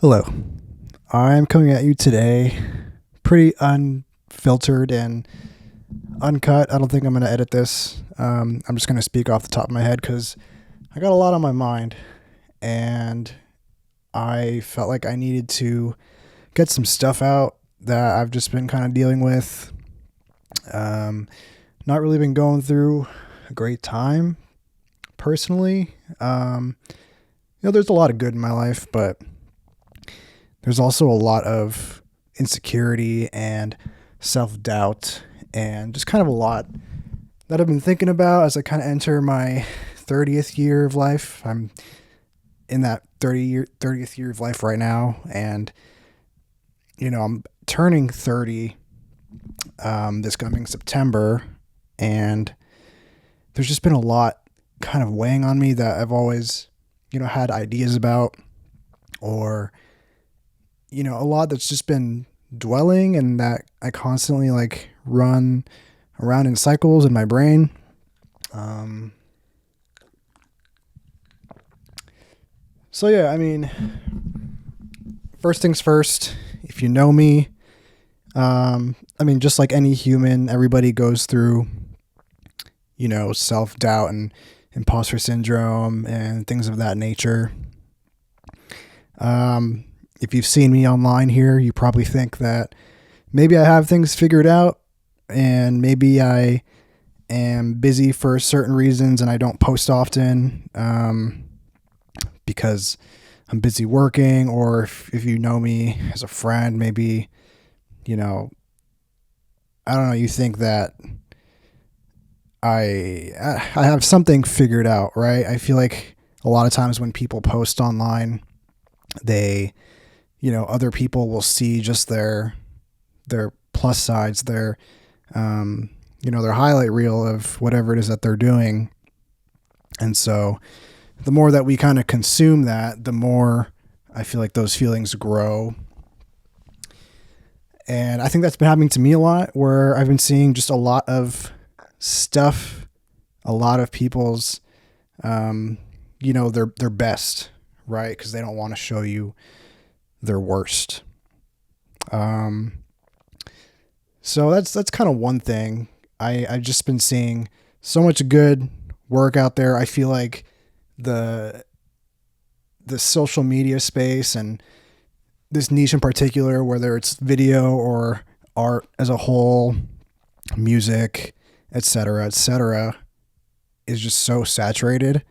Hello. I'm coming at you today pretty unfiltered and uncut. I don't think I'm going to edit this. I'm just going to speak off the top of my head because I got a lot on my mind and I felt like I needed to get some stuff out that I've just been kind of dealing with. Not really been going through a great time personally. There's a lot of good in my life, but there's also a lot of insecurity and self-doubt and just kind of a lot that I've been thinking about as I kind of enter my 30th year of life. I'm in that 30th year of life right now, and I'm turning 30 this coming September, and there's just been a lot kind of weighing on me that I've always had ideas about, or a lot that's just been dwelling and that I constantly run around in cycles in my brain. So yeah, I mean, first things first, if you know me, just like any human, everybody goes through, self-doubt and imposter syndrome and things of that nature. If you've seen me online here, you probably think that maybe I have things figured out and maybe I am busy for certain reasons and I don't post often because I'm busy working, or if you know me as a friend, maybe, I don't know, you think that I have something figured out, right? I feel like a lot of times when people post online, they other people will see just their plus sides, their their highlight reel of whatever it is that they're doing. And so the more that we kind of consume that, the more I feel like those feelings grow. And I think that's been happening to me a lot, where I've been seeing just a lot of stuff, a lot of people's their best, right? Because they don't want to show you their worst. So that's kind of one thing. I've just been seeing so much good work out there. I feel like the social media space and this niche in particular, whether it's video or art as a whole, music, etc., is just so saturated.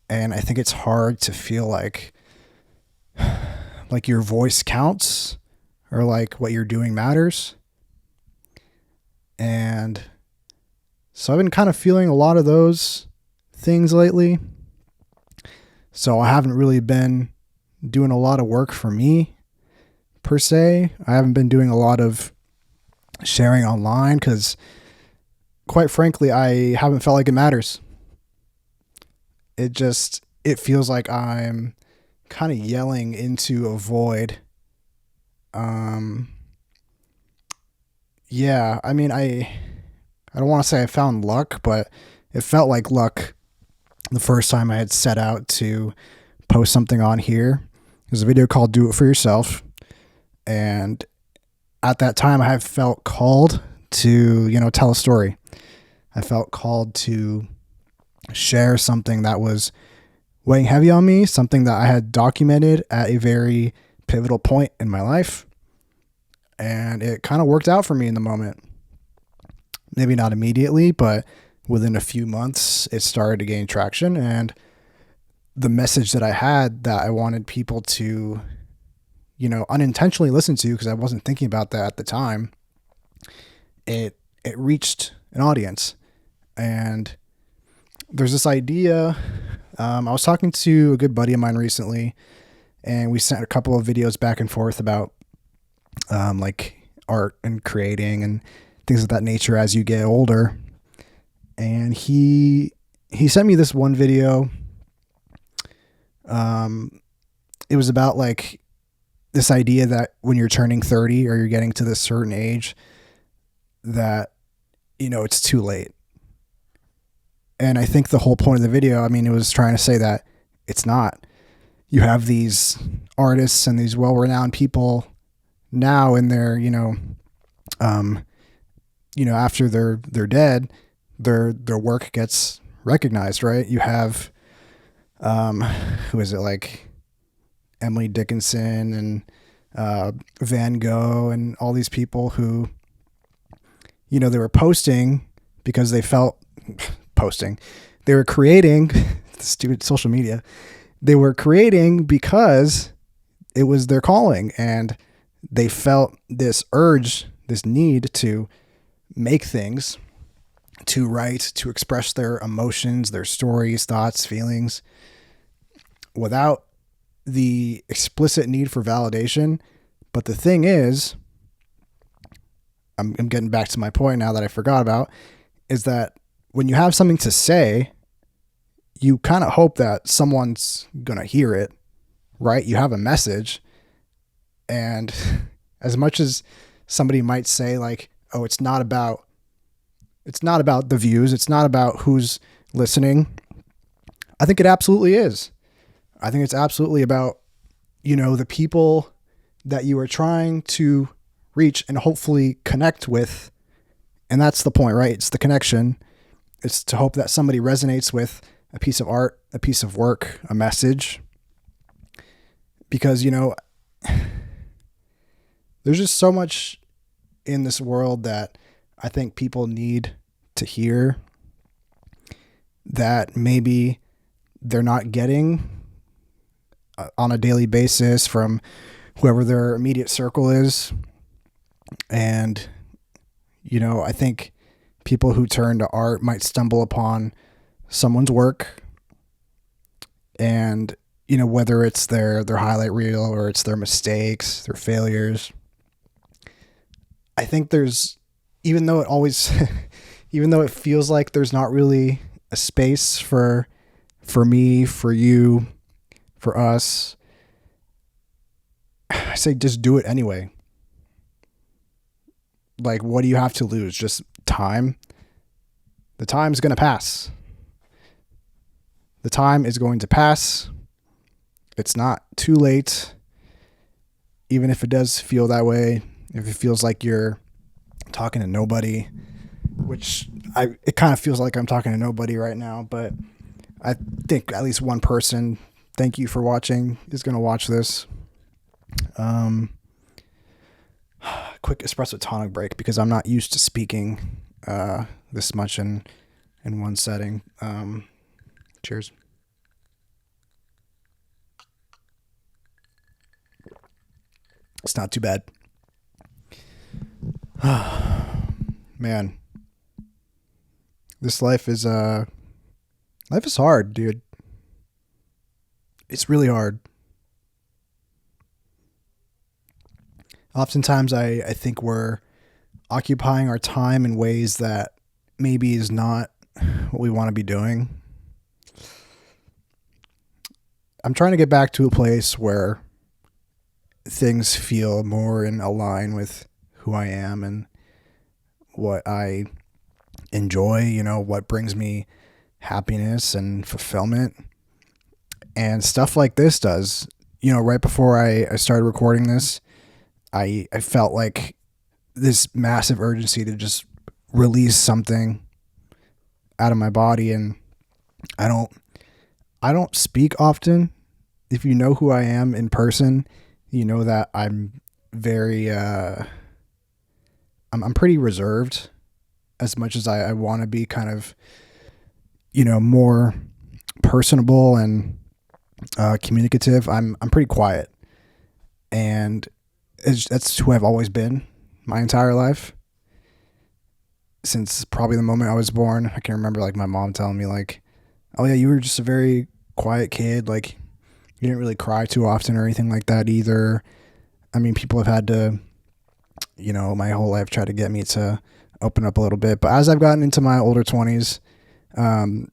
And I think it's hard to feel like your voice counts, or like what you're doing matters. And so I've been kind of feeling a lot of those things lately. So I haven't really been doing a lot of work for me per se. I haven't been doing a lot of sharing online because, quite frankly, I haven't felt like it matters. It feels like I'm kind of yelling into a void. Yeah, I mean, I don't want to say I found luck, but it felt like luck the first time I had set out to post something on here. There's a video called "Do It For Yourself," and at that time I have felt called to tell a story. I felt called to share something that was weighing heavy on me, something that I had documented at a very pivotal point in my life. And it kind of worked out for me in the moment. Maybe not immediately, but within a few months, it started to gain traction. And the message that I had that I wanted people to, unintentionally listen to, because I wasn't thinking about that at the time, it reached an audience. And there's this idea. I was talking to a good buddy of mine recently, and we sent a couple of videos back and forth about art and creating and things of that nature as you get older. And he sent me this one video. It was about this idea that when you're turning 30 or you're getting to this certain age, that it's too late. And I think the whole point of the video, it was trying to say that it's not. you have these artists and these well-renowned people now in their, after they're dead, their work gets recognized, right? You have, who is it, like Emily Dickinson and Van Gogh and all these people who, they were posting because they felt posting. They were creating stupid social media. They were creating because it was their calling, and they felt this urge, this need to make things, to write, to express their emotions, their stories, thoughts, feelings, without the explicit need for validation. But the thing is, I'm getting back to my point now that I forgot about, is that when you have something to say, you kind of hope that someone's going to hear it, right? You have a message. And as much as somebody might say like, oh, it's not about the views, it's not about who's listening, I think it absolutely is. I think it's absolutely about, the people that you are trying to reach and hopefully connect with. And that's the point, right? It's the connection. It's to hope that somebody resonates with a piece of art, a piece of work, a message. Because, there's just so much in this world that I think people need to hear that maybe they're not getting on a daily basis from whoever their immediate circle is. And, I think people who turn to art might stumble upon someone's work, and, whether it's their highlight reel or it's their mistakes, their failures, I think there's, even though it feels like there's not really a space for me, for you, for us, I say just do it anyway. Like, what do you have to lose? Just time. The time's going to pass. The time is going to pass. It's not too late. Even if it does feel that way, if it feels like you're talking to nobody, which it kind of feels like I'm talking to nobody right now, but I think at least one person, thank you for watching, is going to watch this. Quick espresso tonic break because I'm not used to speaking this much in one setting. Cheers. It's not too bad. Man, this life is hard, dude. It's really hard. Oftentimes I think we're occupying our time in ways that maybe is not what we want to be doing. I'm trying to get back to a place where things feel more in align with who I am and what I enjoy, what brings me happiness and fulfillment. And stuff like this does. Right before I started recording this, I felt like this massive urgency to just release something out of my body. And I don't speak often. If you know who I am in person, you know that I'm very, I'm pretty reserved, as much as I want to be kind of, more personable and communicative. I'm pretty quiet, and that's who I've always been my entire life. Since probably the moment I was born, I can remember like my mom telling me like, "Oh yeah, you were just a very quiet kid. Like you didn't really cry too often or anything like that either." I mean, people have had to, my whole life try to get me to open up a little bit. But as I've gotten into my older 20s, I'm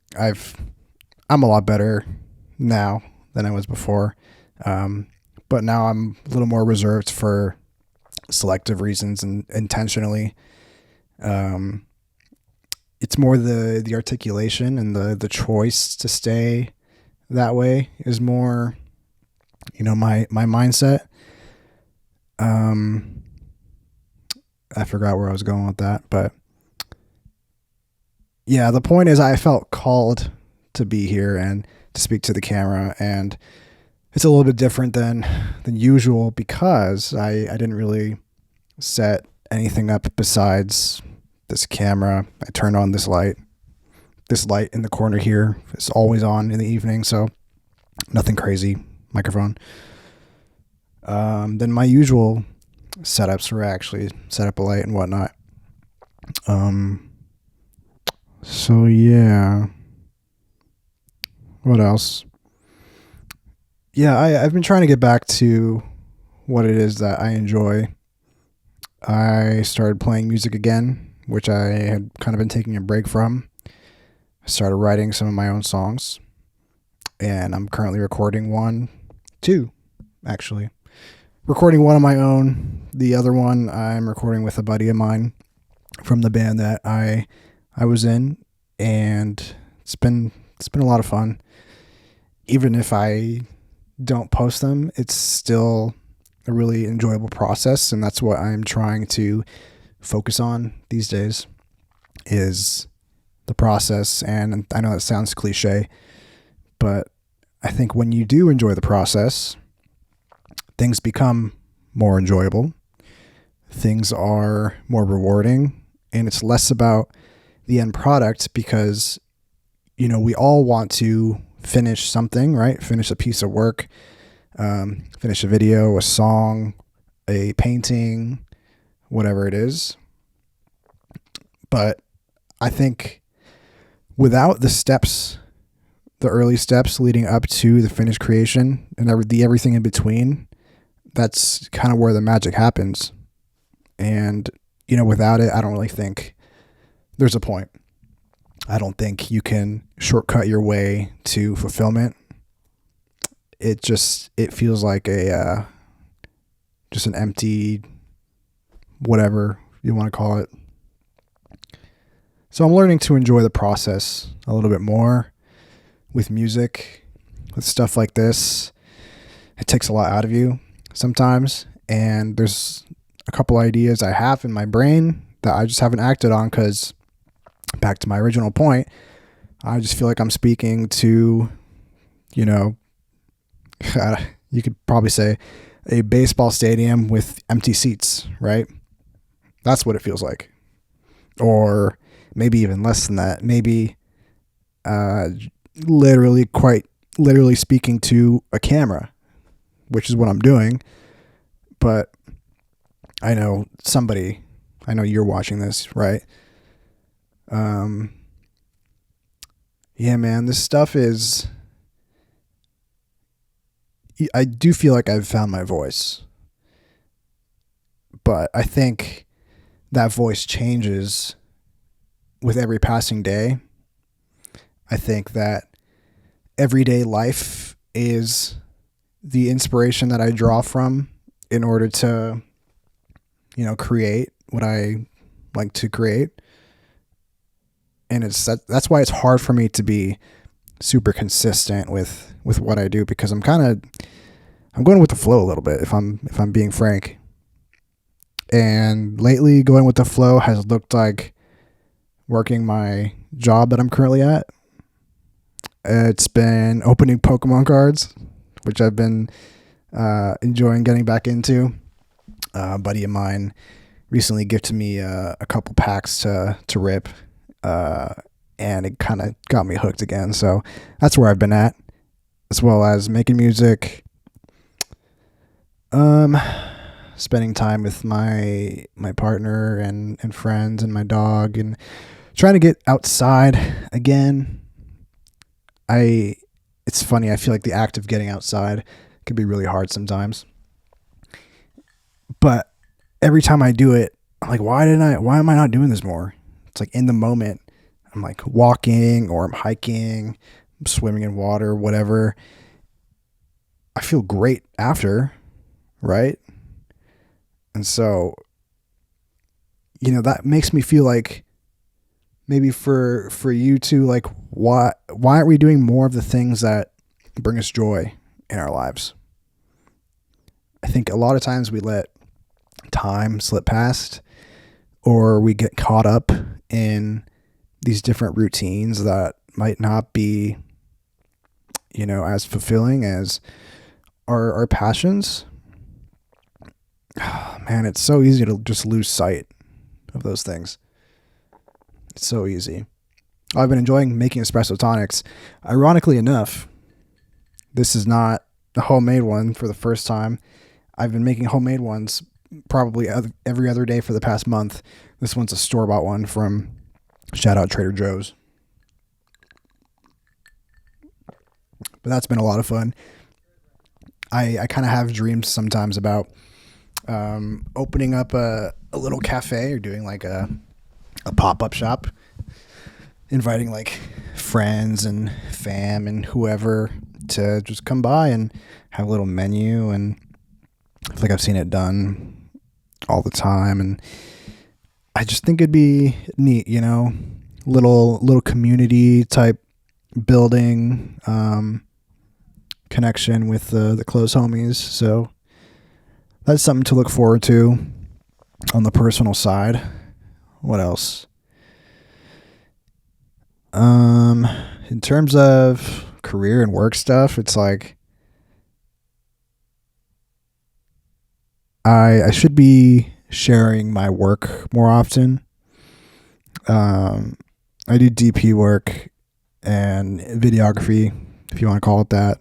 a lot better now than I was before. But now I'm a little more reserved for selective reasons and intentionally. It's more the articulation and the choice to stay that way is more my mindset. Um, I forgot where I was going with that, but yeah, the point is I felt called to be here and to speak to the camera, and it's a little bit different than usual because I didn't really set anything up besides this camera. I turned on this light. This light in the corner here is always on in the evening, so nothing crazy. Microphone. Then my usual setups were actually set up a light and whatnot. So yeah. What else? Yeah, I've been trying to get back to what it is that I enjoy. I started playing music again, which I had kind of been taking a break from. I started writing some of my own songs, and I'm currently recording two, actually. Recording one on my own. The other one I'm recording with a buddy of mine from the band that I was in, and it's been a lot of fun. Even if I don't post them, it's still a really enjoyable process, and that's what I'm trying to focus on these days is the process. And I know that sounds cliche, but I think when you do enjoy the process, things become more enjoyable. Things are more rewarding, and it's less about the end product because, we all want to finish something, right? Finish a piece of work, finish a video, a song, a painting, whatever it is. But I think without the early steps leading up to the finished creation and everything in between, that's kind of where the magic happens. And, without it, I don't really think there's a point. I don't think you can shortcut your way to fulfillment. It feels like just an empty, whatever you want to call it. So I'm learning to enjoy the process a little bit more with music, with stuff like this. It takes a lot out of you sometimes, and there's a couple ideas I have in my brain that I just haven't acted on because, back to my original point, I just feel like I'm speaking to, you could probably say a baseball stadium with empty seats, right? That's what it feels like. Or maybe even less than that. Maybe quite literally speaking to a camera, which is what I'm doing. But I know you're watching this, right? Yeah, man, this stuff I do feel like I've found my voice, but I think that voice changes with every passing day. I think that everyday life is the inspiration that I draw from in order to, create what I like to create. And that's why it's hard for me to be super consistent with what I do, because I'm going with the flow a little bit, if I'm being frank. And lately going with the flow has looked like working my job that I'm currently at. It's been opening Pokemon cards, which I've been enjoying getting back into. A buddy of mine recently gifted me a couple packs to rip. And it kind of got me hooked again. So that's where I've been at, as well as making music, spending time with my partner and friends and my dog, and trying to get outside again. It's funny. I feel like the act of getting outside can be really hard sometimes, but every time I do it, I'm like, why am I not doing this more? It's like in the moment, I'm like walking or I'm hiking, I'm swimming in water, whatever. I feel great after, right? And so, that makes me feel like maybe for you too, like why aren't we doing more of the things that bring us joy in our lives? I think a lot of times we let time slip past, or we get caught up in these different routines that might not be, as fulfilling as our passions. Man, it's so easy to just lose sight of those things. It's so easy. I've been enjoying making espresso tonics. Ironically enough, this is not a homemade one for the first time. I've been making homemade ones probably every other day for the past month. This one's a store-bought one from, shout out, Trader Joe's. But that's been a lot of fun. I kind of have dreams sometimes about opening up a little cafe, or doing like a pop-up shop, inviting like friends and fam and whoever to just come by and have a little menu. And I feel like I've seen it done all the time, and I just think it'd be neat, little community type building, connection with the close homies. So that's something to look forward to on the personal side. What else? In terms of career and work stuff, it's like I should be sharing my work more often. I do DP work and videography, if you want to call it that.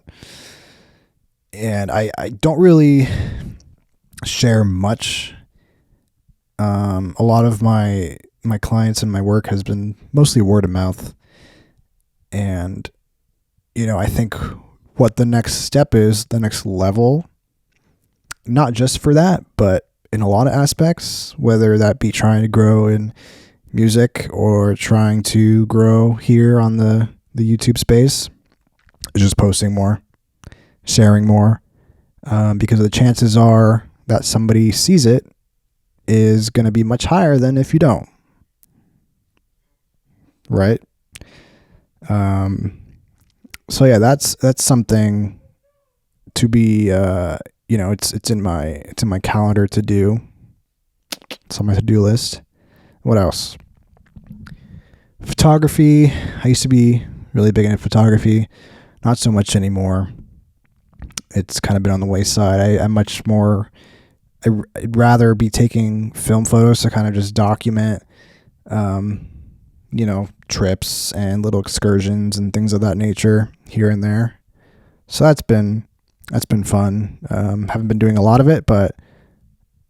And I don't really share much. A lot of my clients and my work has been mostly word of mouth. And, I think what the next step is, the next level, not just for that, but in a lot of aspects, whether that be trying to grow in music or trying to grow here on the YouTube space, is just posting more, sharing more, because the chances are that somebody sees it is going to be much higher than if you don't. Right? So yeah, that's something to be, it's in my calendar to do. It's on my to-do list. What else? Photography. I used to be really big into photography. Not so much anymore. It's kind of been on the wayside. I'm much more, I'd rather be taking film photos to kind of just document, trips and little excursions and things of that nature here and there. So that's been fun. Haven't been doing a lot of it, but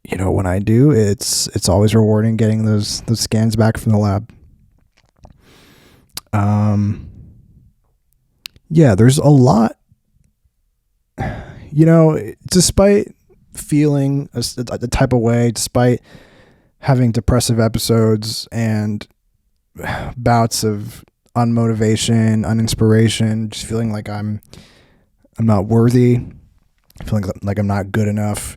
when I do, it's always rewarding getting those scans back from the lab. Yeah, there's a lot, despite feeling a type of way, despite having depressive episodes and bouts of unmotivation, uninspiration, just feeling like I'm not worthy, feeling like I'm not good enough.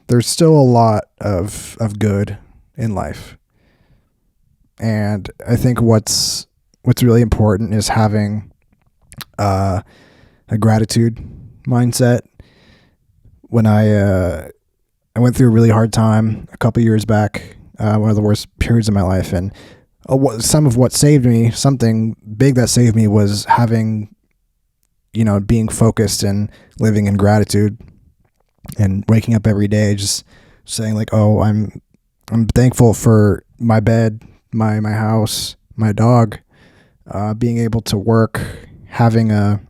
There's still a lot of good in life. And I think what's really important is having a gratitude mindset. When I went through a really hard time a couple years back, one of the worst periods of my life, and some of what saved me, something big that saved me, was having, being focused and living in gratitude, and waking up every day just saying like, oh, I'm thankful for my bed, my house, my dog, being able to work, having a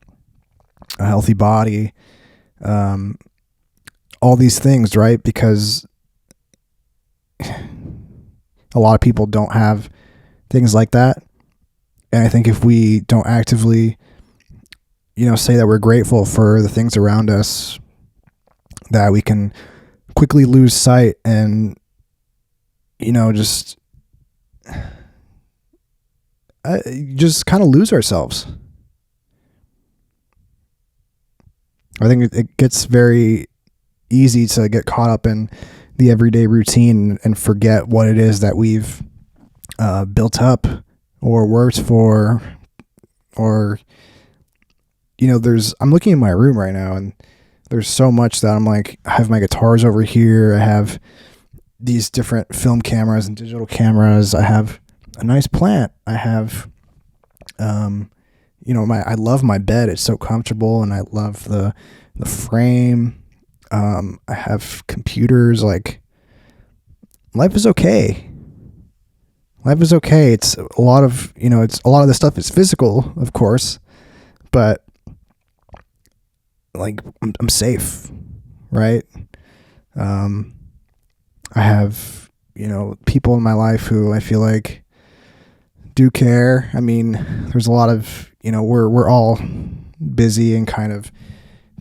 healthy body, all these things, right? Because a lot of people don't have things like that. And I think if we don't actively, say that we're grateful for the things around us, that we can quickly lose sight and, just kind of lose ourselves. I think it gets very easy to get caught up in the everyday routine and forget what it is that we've built up or worked for, or I'm looking in my room right now, and there's so much that I'm like, I have my guitars over here. I have these different film cameras and digital cameras. I have a nice plant. I have, I love my bed. It's so comfortable, and I love the frame. I have computers. Like, life is okay. Life is okay. It's a lot of, the stuff is physical, of course, but like I'm safe, right? I have, people in my life who I feel like do care. I mean, there's a lot of, we're all busy and kind of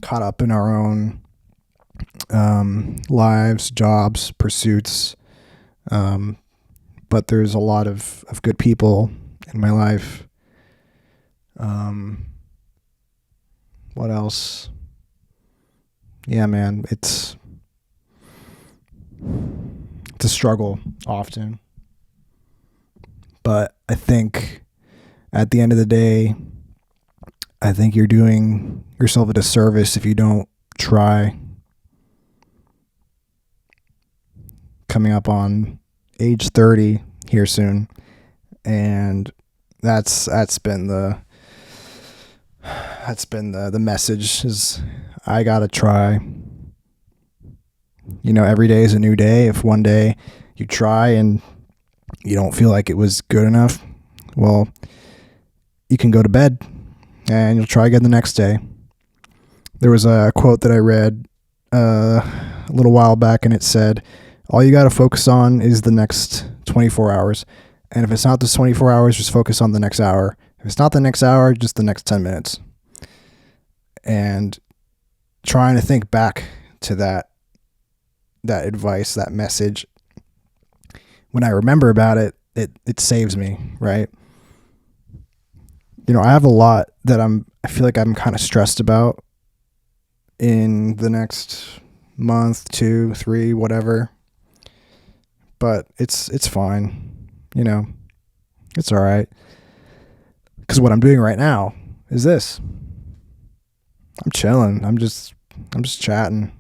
caught up in our own lives, jobs, pursuits. But there's a lot of good people in my life. What else? Yeah, man, it's a struggle often. But I think at the end of the day, I think you're doing yourself a disservice if you don't try. Coming up on age 30 here soon, and that's been the message is I gotta try. Every day is a new day. If one day you try and you don't feel like it was good enough, well, you can go to bed and you'll try again the next day. There was a quote that I read a little while back, and it said, all you got to focus on is the next 24 hours. And if it's not this 24 hours, just focus on the next hour. If it's not the next hour, just the next 10 minutes. And trying to think back to that advice, that message, when I remember about it, it saves me, right? I have a lot that I feel like I'm kind of stressed about in the next month, 2, 3, whatever. But it's fine, it's all right. Because what I'm doing right now is this. I'm chilling. I'm just chatting,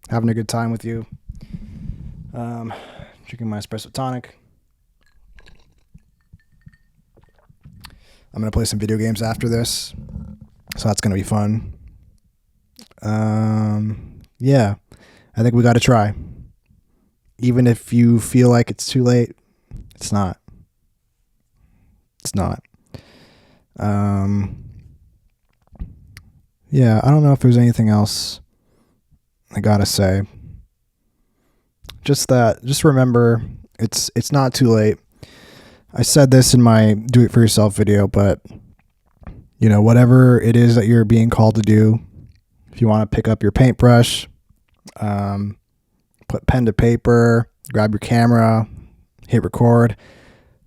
having a good time with you. Drinking my espresso tonic. I'm gonna play some video games after this, so that's gonna be fun. Yeah, I think we got to try. Even if you feel like it's too late, it's not. It's not. Yeah, I don't know if there's anything else I gotta say. Just remember, it's not too late. I said this in my do it for yourself video, but whatever it is that you're being called to do, if you want to pick up your paintbrush, put pen to paper, grab your camera, hit record,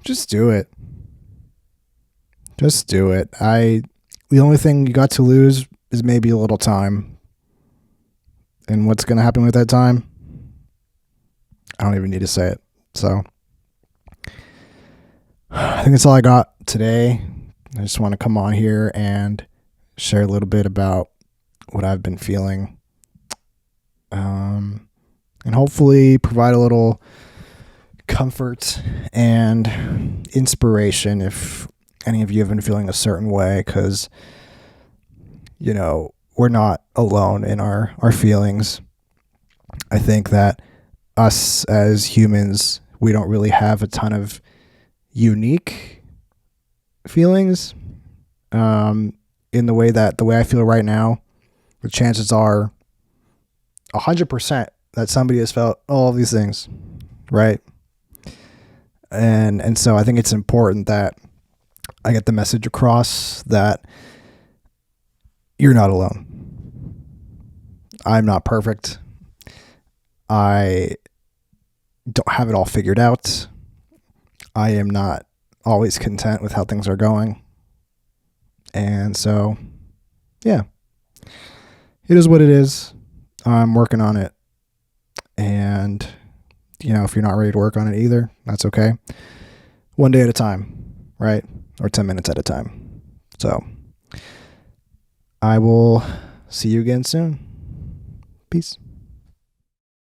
just do it. Just do it. The only thing you got to lose is maybe a little time. And what's going to happen with that time? I don't even need to say it. So I think that's all I got today. I just want to come on here and share a little bit about what I've been feeling. And hopefully provide a little comfort and inspiration if any of you have been feeling a certain way, because, we're not alone in our feelings. I think that us as humans, we don't really have a ton of unique feelings. In the way I feel right now, the chances are 100% that somebody has felt all of these things, right? And so I think it's important that I get the message across that you're not alone. I'm not perfect. I don't have it all figured out. I am not always content with how things are going. And so, yeah, it is what it is. I'm working on it. And, if you're not ready to work on it either, that's okay. One day at a time, right? Or 10 minutes at a time. So I will see you again soon. Peace.